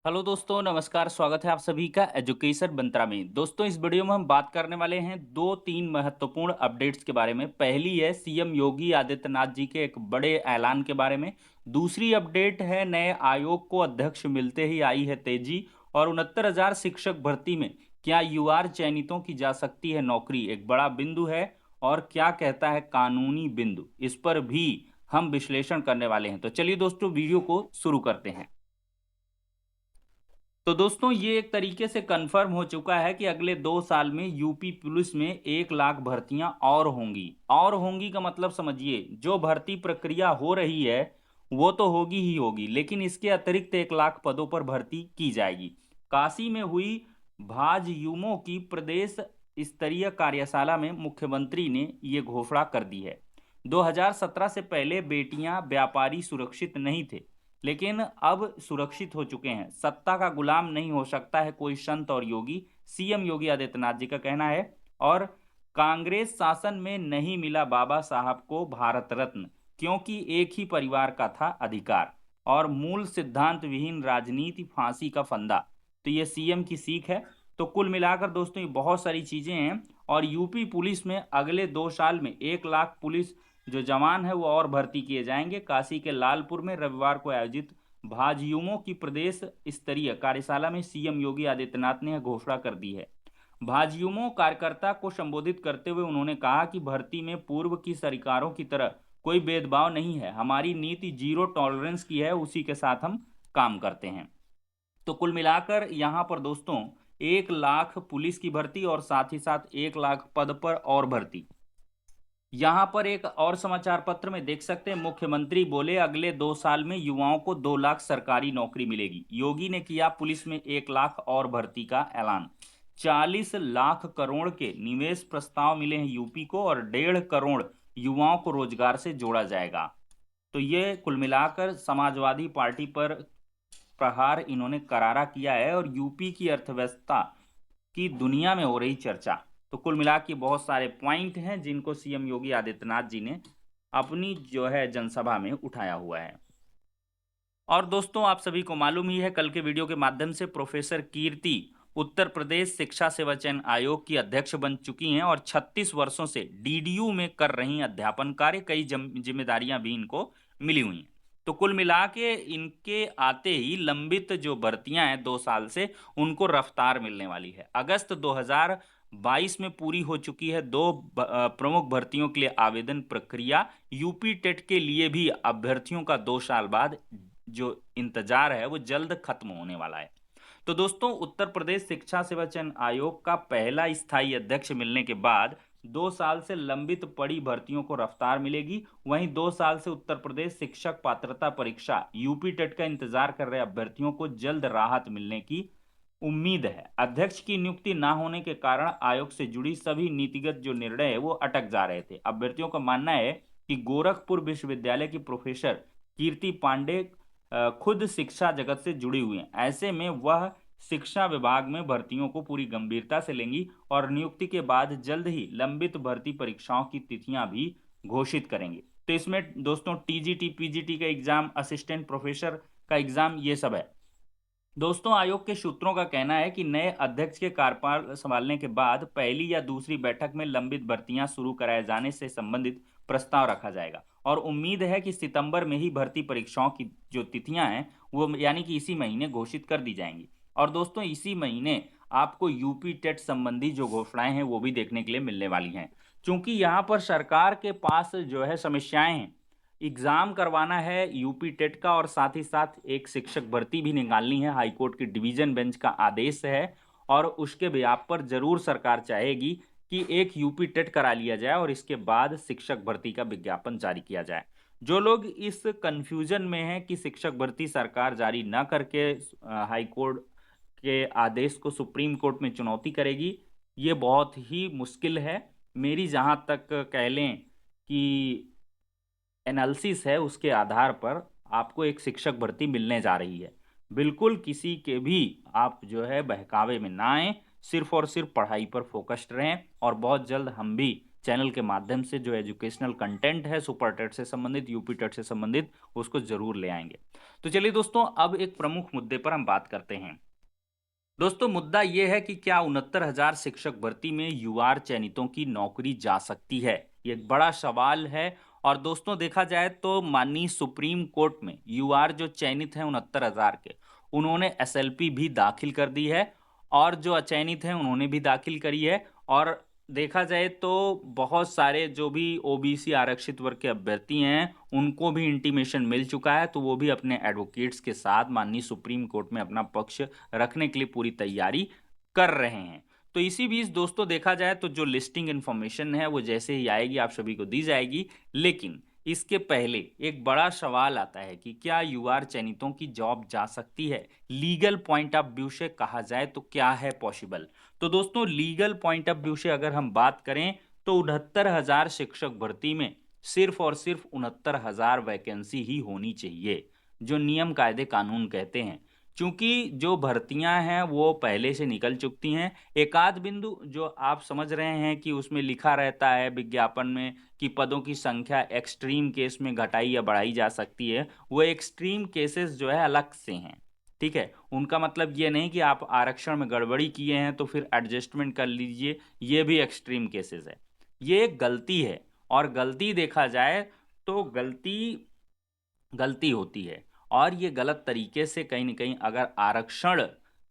Hello दोस्तों, नमस्कार। स्वागत है आप सभी का एजुकेशन मंत्रा में। दोस्तों, इस वीडियो में हम बात करने वाले हैं दो तीन महत्वपूर्ण अपडेट्स के बारे में। पहली है सीएम योगी आदित्यनाथ जी के एक बड़े ऐलान के बारे में। दूसरी अपडेट है नए आयोग को अध्यक्ष मिलते ही आई है तेजी। और 69,000 शिक्षक भर्ती में क्या यूआर चयनितों की जा सकती है नौकरी, एक बड़ा बिंदु है। और क्या कहता है कानूनी बिंदु, इस पर भी हम विश्लेषण करने वाले हैं। तो चलिए दोस्तों, वीडियो को शुरू करते हैं। तो दोस्तों, ये एक तरीके से कंफर्म हो चुका है कि अगले 2 साल में यूपी पुलिस में 1 लाख भर्तियां और होंगी का मतलब समझिए, जो भर्ती प्रक्रिया हो रही है वो तो होगी ही होगी, लेकिन इसके अतिरिक्त 1 लाख पदों पर भर्ती की जाएगी। काशी में हुई भाजयुमो की प्रदेश स्तरीय कार्यशाला में मुख्यमंत्री ने ये घोषणा कर दी है। 2017 से पहले बेटियां व्यापारी सुरक्षित नहीं थे, लेकिन अब सुरक्षित हो चुके हैं। सत्ता का गुलाम नहीं हो सकता है कोई संत और योगी, सीएम योगी आदित्यनाथ जी का कहना है। और कांग्रेस शासन में नहीं मिला बाबा साहब को भारत रत्न, क्योंकि एक ही परिवार का था अधिकार। और मूल सिद्धांत विहीन राजनीति फांसी का फंदा। तो ये सीएम की सीख है। तो कुल मिलाकर दोस्तों, ये बहुत सारी चीजें हैं। और यूपी पुलिस में अगले 2 साल में 1 लाख पुलिस जो जवान है वो और भर्ती किए जाएंगे। काशी के लालपुर में रविवार को आयोजित भाजयुमो की प्रदेश स्तरीय कार्यशाला में सीएम योगी आदित्यनाथ ने यह घोषणा कर दी है। भाजयुमो कार्यकर्ता को संबोधित करते हुए उन्होंने कहा कि भर्ती में पूर्व की सरकारों की तरह कोई भेदभाव नहीं है। हमारी नीति जीरो टॉलरेंस की है, उसी के साथ हम काम करते हैं। तो कुल मिलाकर यहाँ पर दोस्तों 1 लाख पुलिस की भर्ती और साथ ही साथ 1 लाख पद पर और भर्ती। यहां पर एक और समाचार पत्र में देख सकते हैं, मुख्यमंत्री बोले अगले 2 साल में युवाओं को 2 लाख सरकारी नौकरी मिलेगी। योगी ने किया पुलिस में 1 लाख और भर्ती का ऐलान। 40 लाख करोड़ के निवेश प्रस्ताव मिले हैं यूपी को और 1.5 करोड़ युवाओं को रोजगार से जोड़ा जाएगा। तो ये कुल मिलाकर समाजवादी पार्टी पर प्रहार इन्होंने करारा किया है और यूपी की अर्थव्यवस्था की दुनिया में हो रही चर्चा। तो कुल मिला के बहुत सारे पॉइंट हैं जिनको सीएम योगी आदित्यनाथ जी ने अपनी जो है जनसभा में उठाया हुआ है। और दोस्तों, आप सभी को मालूम ही है, कल के वीडियो के माध्यम से प्रोफेसर कीर्ति उत्तर प्रदेश शिक्षा सेवा चयन आयोग की अध्यक्ष बन चुकी हैं और 36 वर्षों से डीडीयू में कर रही अध्यापन कार्य, कई जिम्मेदारियां भी इनको मिली हुई हैं। तो कुल मिला के इनके आते ही लंबित जो भर्तियां हैं 2 साल से, उनको रफ्तार मिलने वाली है। अगस्त 2022 में पूरी हो चुकी है दो प्रमुख भर्तियों के लिए आवेदन प्रक्रिया। यूपी टेट के लिए भी अभ्यर्थियों का 2 साल बाद जो इंतजार है वो जल्द खत्म होने वाला है। तो दोस्तों, उत्तर प्रदेश शिक्षा सेवा चयन आयोग का पहला स्थायी अध्यक्ष मिलने के बाद 2 साल से लंबित पड़ी भर्तियों को रफ्तार मिलेगी। वहीं 2 साल से उत्तर प्रदेश शिक्षक पात्रता परीक्षा यूपी टेट का इंतजार कर रहे अभ्यर्थियों को जल्द राहत मिलने की उम्मीद है। अध्यक्ष की नियुक्ति ना होने के कारण आयोग से जुड़ी सभी नीतिगत जो निर्णय है वो अटक जा रहे थे। अभ्यर्थियों का मानना है कि गोरखपुर विश्वविद्यालय की प्रोफेसर कीर्ति पांडे खुद शिक्षा जगत से जुड़ी हुई हैं। ऐसे में वह शिक्षा विभाग में भर्तियों को पूरी गंभीरता से लेंगी और नियुक्ति के बाद जल्द ही लंबित भर्ती परीक्षाओं की तिथियां भी घोषित करेंगे। तो इसमें दोस्तों टीजीटी, पीजीटी का एग्जाम, असिस्टेंट प्रोफेसर का एग्जाम, ये सब है। दोस्तों, आयोग के सूत्रों का कहना है कि नए अध्यक्ष के कार्यभार संभालने के बाद पहली या दूसरी बैठक में लंबित भर्तियां शुरू कराए जाने से संबंधित प्रस्ताव रखा जाएगा और उम्मीद है कि सितंबर में ही भर्ती परीक्षाओं की जो तिथियां हैं वो यानी कि इसी महीने घोषित कर दी जाएंगी। और दोस्तों, इसी महीने आपको यूपी टेट संबंधी जो घोषणाएं हैं वो भी देखने के लिए मिलने वाली हैं। क्योंकि यहाँ पर सरकार के पास जो है समस्याएं हैं, एग्जाम करवाना है यूपी टेट का और साथ ही साथ एक शिक्षक भर्ती भी निकालनी है। हाईकोर्ट की डिवीजन बेंच का आदेश है और उसके बिहाफ पर जरूर सरकार चाहेगी कि एक यूपी टेट करा लिया जाए और इसके बाद शिक्षक भर्ती का विज्ञापन जारी किया जाए। जो लोग इस कंफ्यूजन में हैं कि शिक्षक भर्ती सरकार जारी न करके हाईकोर्ट के आदेश को सुप्रीम कोर्ट में चुनौती करेगी, ये बहुत ही मुश्किल है। मेरी जहां तक कह लें कि एनालिसिस है, उसके आधार पर आपको एक शिक्षक भर्ती मिलने जा रही है। बिल्कुल किसी के भी आप जो है बहकावे में ना आए, सिर्फ और सिर्फ पढ़ाई पर फोकस्ड रहें और बहुत जल्द हम भी चैनल के माध्यम से जो एजुकेशनल कंटेंट है सुपर टेट से संबंधित, यूपी टेट से संबंधित, उसको जरूर ले आएंगे। तो चलिए दोस्तों, अब एक प्रमुख मुद्दे पर हम बात करते हैं। दोस्तों, मुद्दा यह है कि क्या 69,000 शिक्षक भर्ती में यूआर चयनितों की नौकरी जा सकती है? ये एक बड़ा सवाल है। और दोस्तों, देखा जाए तो माननीय सुप्रीम कोर्ट में यूआर जो चयनित हैं 69,000 के, उन्होंने एसएलपी भी दाखिल कर दी है, और जो अचयनित हैं उन्होंने भी दाखिल करी है। और देखा जाए तो बहुत सारे जो भी ओबीसी आरक्षित वर्ग के अभ्यर्थी हैं उनको भी इंटीमेशन मिल चुका है, तो वो भी अपने एडवोकेट्स के साथ माननीय सुप्रीम कोर्ट में अपना पक्ष रखने के लिए पूरी तैयारी कर रहे हैं। तो इसी बीच दोस्तों, देखा जाए तो जो लिस्टिंग इन्फॉर्मेशन है वो जैसे ही आएगी आप सभी को दी जाएगी। लेकिन इसके पहले एक बड़ा सवाल आता है कि क्या यूआर चयनितों की जॉब जा सकती है? लीगल पॉइंट ऑफ व्यू से कहा जाए तो क्या है पॉसिबल? तो दोस्तों, लीगल पॉइंट ऑफ व्यू से अगर हम बात करें तो 69,000 शिक्षक भर्ती में सिर्फ और सिर्फ 69,000 वैकेंसी ही होनी चाहिए, जो नियम कायदे कानून कहते हैं। क्योंकि जो भर्तियां हैं वो पहले से निकल चुकी हैं। एक आध बिंदु जो आप समझ रहे हैं कि उसमें लिखा रहता है विज्ञापन में कि पदों की संख्या एक्सट्रीम केस में घटाई या बढ़ाई जा सकती है, वो एक्सट्रीम केसेस जो है अलग से हैं। ठीक है, उनका मतलब ये नहीं कि आप आरक्षण में गड़बड़ी किए हैं तो फिर एडजस्टमेंट कर लीजिए, ये भी एक्सट्रीम केसेस है। ये एक गलती है, और गलती देखा जाए तो गलती गलती होती है। और ये गलत तरीके से कहीं ना कहीं अगर आरक्षण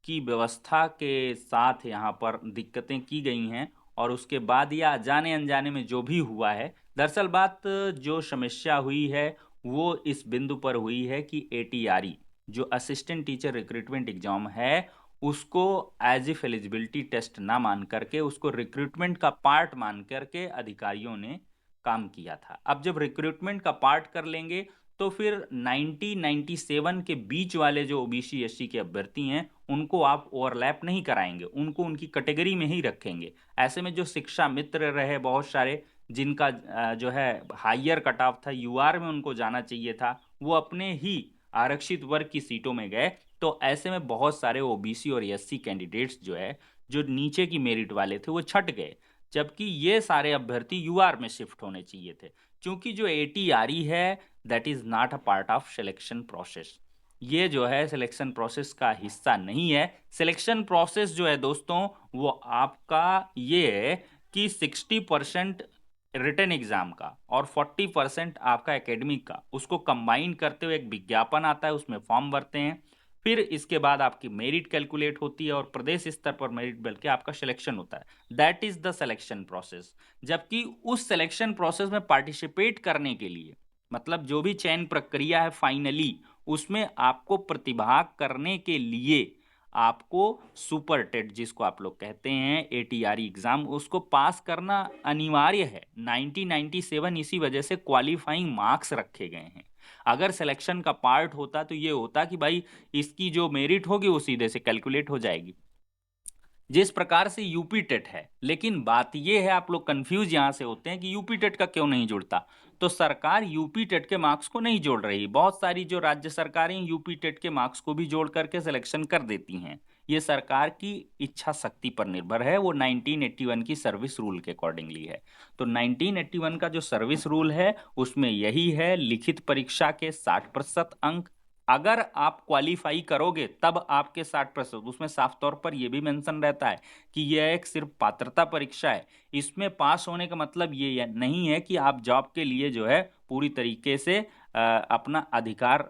की व्यवस्था के साथ यहाँ पर दिक्कतें की गई हैं, और उसके बाद या जाने अनजाने में जो भी हुआ है, दरअसल बात जो समस्या हुई है वो इस बिंदु पर हुई है कि एटीआरई जो असिस्टेंट टीचर रिक्रूटमेंट एग्जाम है उसको एज इफ एलिजिबिलिटी टेस्ट ना मान करके उसको रिक्रूटमेंट का पार्ट मान करके अधिकारियों ने काम किया था। अब जब रिक्रूटमेंट का पार्ट कर लेंगे तो फिर 1997 के बीच वाले जो ओबीसी एससी के अभ्यर्थी हैं उनको आप ओवरलैप नहीं कराएंगे, उनको उनकी कैटेगरी में ही रखेंगे। ऐसे में जो शिक्षा मित्र रहे बहुत सारे, जिनका जो है हायर कट ऑफ था, यूआर में उनको जाना चाहिए था, वो अपने ही आरक्षित वर्ग की सीटों में गए। तो ऐसे में बहुत सारे ओबीसी और एससी कैंडिडेट्स जो है, जो नीचे की मेरिट वाले थे, वो छट गए, जबकि ये सारे अभ्यर्थी यूआर में शिफ्ट होने चाहिए थे। क्योंकि जो एटीआरई है that is not a part of selection process, ये जो है सिलेक्शन प्रोसेस का हिस्सा नहीं है। सिलेक्शन प्रोसेस जो है दोस्तों वो आपका ये है कि 60% रिटन एग्जाम का और 40% आपका एकेडमिक का, उसको कंबाइन करते हुए एक विज्ञापन आता है, उसमें फॉर्म भरते हैं, फिर इसके बाद आपकी मेरिट कैलकुलेट होती है और प्रदेश स्तर पर मेरिट बल्कि आपका सिलेक्शन होता है। That is the selection process. जबकि उस सिलेक्शन प्रोसेस में पार्टिसिपेट करने के लिए, मतलब जो भी चयन प्रक्रिया है फाइनली, उसमें आपको प्रतिभाग करने के लिए आपको सुपर टेट जिसको आप लोग कहते हैं एटीआरई एग्जाम, उसको पास करना अनिवार्य है। 1997 इसी वजह से क्वालिफाइंग मार्क्स रखे गए हैं। अगर सिलेक्शन का पार्ट होता तो ये होता कि भाई इसकी जो मेरिट होगी वो सीधे से कैलकुलेट हो जाएगी, जिस प्रकार से यूपी टेट है। लेकिन बात यह है, आप लोग कंफ्यूज यहां से होते हैं कि यूपी टेट का क्यों नहीं जुड़ता। तो सरकार यूपी टेट के मार्क्स को नहीं जोड़ रही, बहुत सारी जो राज्य सरकारें यूपी टेट के मार्क्स को भी जोड़ करके सिलेक्शन कर देती हैं। ये सरकार की इच्छा शक्ति पर निर्भर है, वो 1981 की सर्विस रूल के अकॉर्डिंगली है। तो 1981 का जो सर्विस रूल है उसमें यही है, लिखित परीक्षा के 60% अंक, अगर आप क्वालिफाई करोगे तब आपके 60%। उसमें साफ तौर पर यह भी मेंशन रहता है कि यह एक सिर्फ पात्रता परीक्षा है, इसमें पास होने का मतलब ये नहीं है कि आप जॉब के लिए जो है पूरी तरीके से अपना अधिकार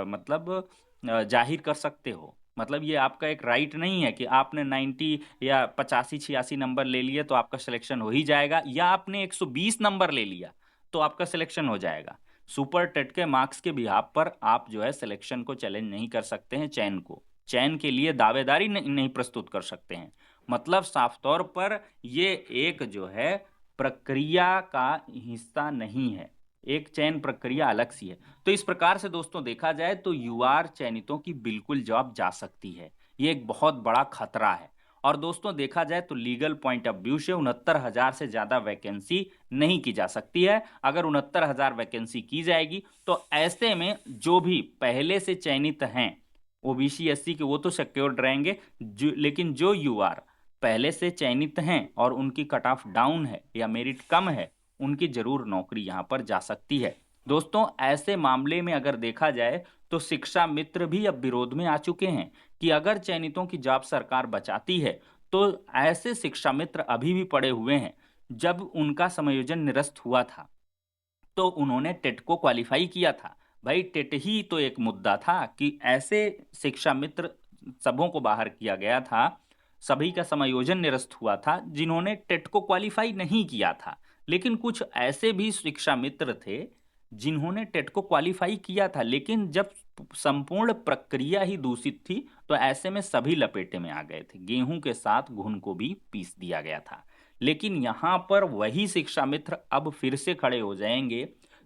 मतलब जाहिर कर सकते हो। मतलब ये आपका एक राइट नहीं है कि आपने 90 या 85-86 नंबर ले लिए तो आपका सिलेक्शन हो ही जाएगा, या आपने 120 नंबर ले लिया तो आपका सिलेक्शन हो जाएगा। सुपर टेट के मार्क्स के बिहाफ पर आप जो है सिलेक्शन को चैलेंज नहीं कर सकते हैं, चयन को, चयन के लिए दावेदारी नहीं प्रस्तुत कर सकते हैं। मतलब साफ तौर पर ये एक जो है प्रक्रिया का हिस्सा नहीं है, एक चयन प्रक्रिया अलग सी है। तो इस प्रकार से दोस्तों देखा जाए तो यूआर चयनितों की बिल्कुल जॉब जा सकती है, ये एक बहुत बड़ा खतरा है। और दोस्तों देखा जाए तो लीगल पॉइंट ऑफ व्यू से 69,000 से ज्यादा वैकेंसी नहीं की जा सकती है। अगर 69,000 वैकेंसी की जाएगी तो ऐसे में जो भी पहले से चयनित हैं ओबीसी एससी के वो तो सिक्योर्ड रहेंगे, लेकिन जो यूआर पहले से चयनित हैं और उनकी कट ऑफ डाउन है या मेरिट कम है, उनकी जरूर नौकरी यहाँ पर जा सकती है। दोस्तों, ऐसे मामले में अगर देखा जाए तो शिक्षा मित्र भी अब विरोध में आ चुके हैं कि अगर चयनितों की जॉब सरकार बचाती है तो ऐसे शिक्षा मित्र अभी भी पड़े हुए हैं। जब उनका समायोजन निरस्त हुआ था तो उन्होंने टेट को क्वालिफाई किया था। भाई, टेट ही तो एक मुद्दा था कि ऐसे शिक्षा मित्र सबों को बाहर किया गया था, सभी का समायोजन निरस्त हुआ था जिन्होंने टेट को क्वालिफाई नहीं किया था। लेकिन कुछ ऐसे भी शिक्षा मित्र थे जिन्होंने टेट को क्वालिफाई किया था, लेकिन जब संपूर्ण प्रक्रिया ही दूषित थी तो ऐसे में सभी लपेटे में आ गए थे, गेहूं के साथ घुन को भी पीस दिया गया था। लेकिन यहाँ पर वही शिक्षा मित्र अब फिर से खड़े हो जाएंगे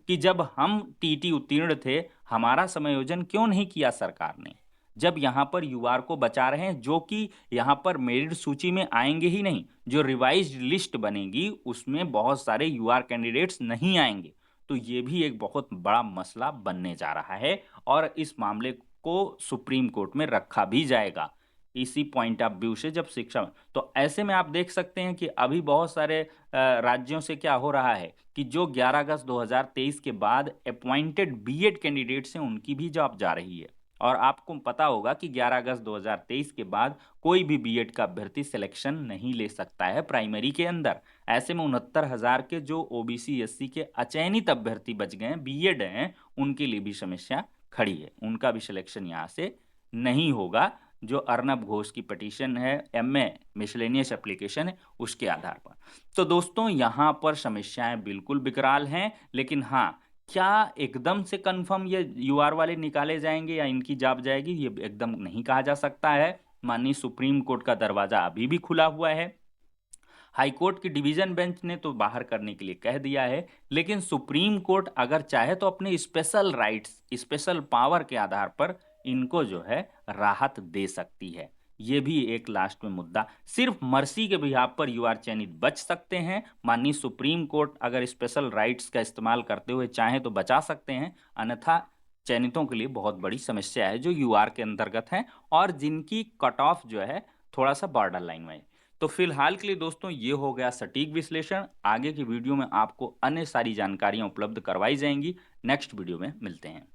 कि जब हम टीटी उत्तीर्ण थे, हमारा समायोजन क्यों नहीं किया सरकार ने। जब यहाँ पर यूआर को बचा रहे हैं जो कि यहाँ पर मेरिट सूची में आएंगे ही नहीं, जो रिवाइज्ड लिस्ट बनेगी उसमें बहुत सारे यूआर कैंडिडेट्स नहीं आएंगे, तो ये भी एक बहुत बड़ा मसला बनने जा रहा है और इस मामले को सुप्रीम कोर्ट में रखा भी जाएगा इसी पॉइंट ऑफ व्यू से। जब शिक्षा, तो ऐसे में आप देख सकते हैं कि अभी बहुत सारे राज्यों से क्या हो रहा है कि जो 11 अगस्त 2023 के बाद अपॉइंटेड बीएड कैंडिडेट्स हैं उनकी भी जॉब जा रही है। और आपको पता होगा कि 11 अगस्त 2023 के बाद कोई भी बीएड का अभ्यर्थी सिलेक्शन नहीं ले सकता है प्राइमरी के अंदर। ऐसे में 69,000 के जो ओबीसी एससी के अचयनित अभ्यर्थी बच गए हैं, बीएड हैं, उनके लिए भी समस्या खड़ी है, उनका भी सिलेक्शन यहाँ से नहीं होगा। जो अर्नब घोष की पिटीशन है, एमए मिसलेनियस एप्लीकेशन है, उसके आधार पर। तो दोस्तों, यहाँ पर समस्याएं बिल्कुल विकराल हैं, लेकिन हाँ, क्या एकदम से कंफर्म ये यूआर वाले निकाले जाएंगे या इनकी जॉब जाएगी, ये एकदम नहीं कहा जा सकता है। माननीय सुप्रीम कोर्ट का दरवाजा अभी भी खुला हुआ है। हाईकोर्ट की डिवीजन बेंच ने तो बाहर करने के लिए कह दिया है, लेकिन सुप्रीम कोर्ट अगर चाहे तो अपने स्पेशल राइट्स, स्पेशल पावर के आधार पर इनको जो है राहत दे सकती है। ये भी एक लास्ट में मुद्दा, सिर्फ मर्सी के बिहाफ पर यूआर चयनित बच सकते हैं। माननीय सुप्रीम कोर्ट अगर स्पेशल राइट्स का इस्तेमाल करते हुए चाहे तो बचा सकते हैं, अन्यथा चयनितों के लिए बहुत बड़ी समस्या है जो यूआर के अंतर्गत हैं और जिनकी कट ऑफ जो है थोड़ा सा बॉर्डर लाइन में है। तो फिलहाल के लिए दोस्तों ये हो गया सटीक विश्लेषण। आगे की वीडियो में आपको अन्य सारी जानकारियां उपलब्ध करवाई जाएंगी। नेक्स्ट वीडियो में मिलते हैं।